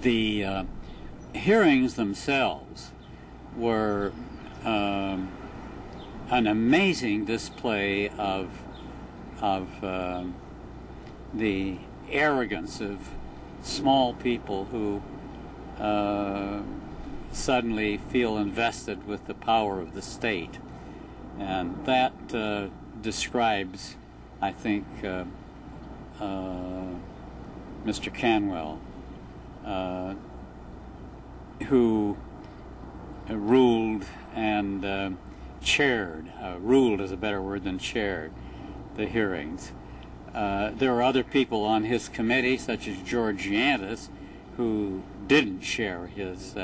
The hearings themselves were an amazing display of the arrogance of small people who suddenly feel invested with the power of the state. And that describes, I think, Mr. Canwell, who ruled and chaired, ruled is a better word than chaired, the hearings. There were other people on his committee, such as George Yantis, who didn't share his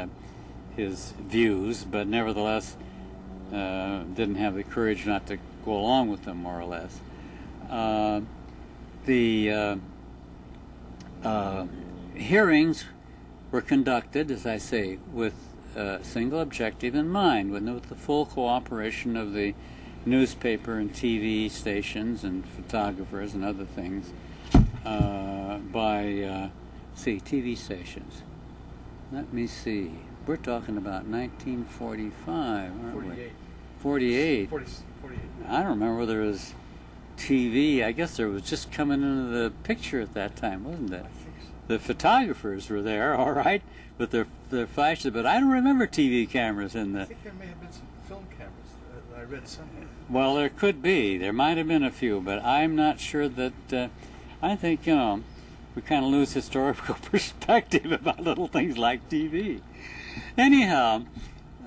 views, but nevertheless didn't have the courage not to go along with them, more or less. The hearings were conducted, as I say, with a single objective in mind, with the full cooperation of the newspaper and TV stations and photographers and other things by TV stations. Let me see. We're talking about 1945, aren't we? 48. 48. I don't remember whether it was TV. I guess there was just coming into the picture at that time, wasn't it? I think so. The photographers were there, all right, with their flashes, but I don't remember TV cameras in I the... think there may have been some film cameras that I read somewhere. Well, there could be. There might have been a few, but I'm not sure that... I think, we kind of lose historical perspective about little things like TV. Anyhow,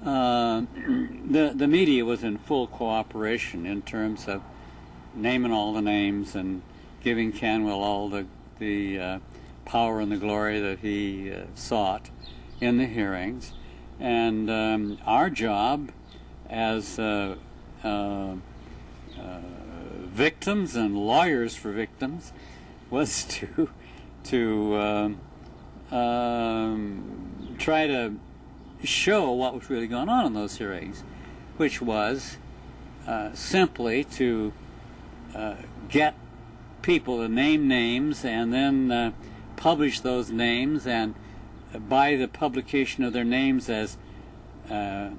the media was in full cooperation in terms of naming all the names and giving Canwell all the power and the glory that he sought in the hearings. And our job as victims and lawyers for victims was to try to show what was really going on in those hearings, which was simply to get people to name names and then publish those names, and by the publication of their names as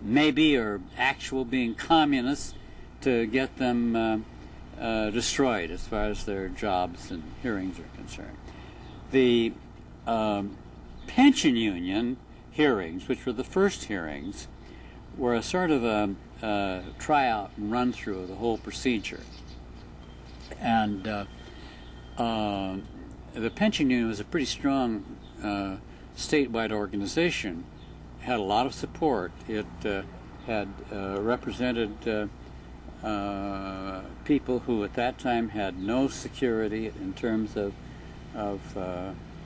maybe or actual being communists, to get them destroyed as far as their jobs and hearings are concerned. The pension union hearings, which were the first hearings, were a sort of a tryout and run through of the whole procedure. And the pension union was a pretty strong statewide organization, had a lot of support. It had represented people who at that time had no security in terms of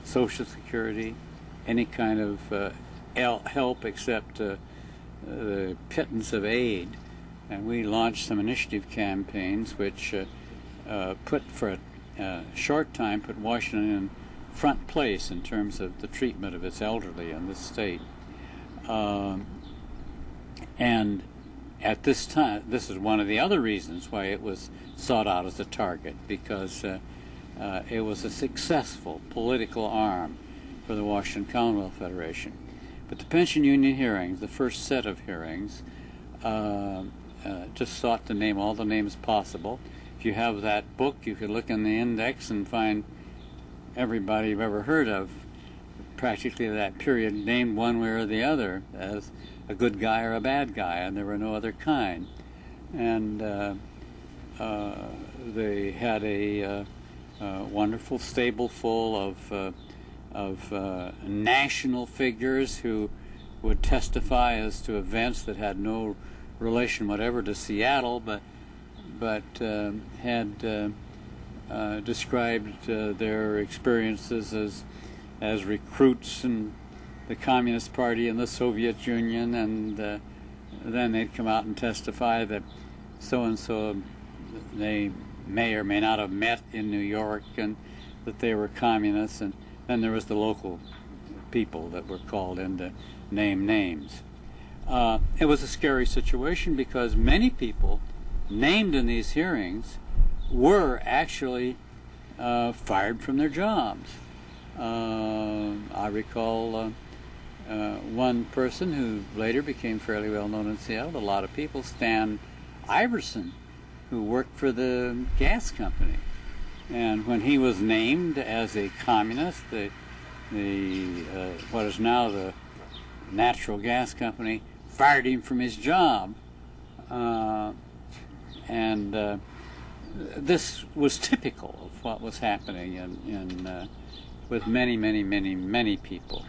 Social Security, any kind of help except the pittance of aid. And we launched some initiative campaigns which for a short time put Washington in front place in terms of the treatment of its elderly in this state. And at this time, this is one of the other reasons why it was sought out as a target, because it was a successful political arm for the Washington Commonwealth Federation. But the pension union hearings, the first set of hearings, just sought to name all the names possible. If you have that book, you could look in the index and find everybody you've ever heard of, practically that period, named one way or the other as a good guy or a bad guy, and there were no other kind. And they had a wonderful stable full of national figures who would testify as to events that had no relation whatever to Seattle, but had described their experiences as recruits in the Communist Party in the Soviet Union, and then they'd come out and testify that so-and-so they may or may not have met in New York and that they were communists. And then there was the local people that were called in to name names. It was a scary situation because many people named in these hearings were actually fired from their jobs. I recall one person who later became fairly well known in Seattle, a lot of people, Stan Iverson, who worked for the gas company. And when he was named as a communist, the what is now the natural gas company fired him from his job. This was typical of what was happening with many people.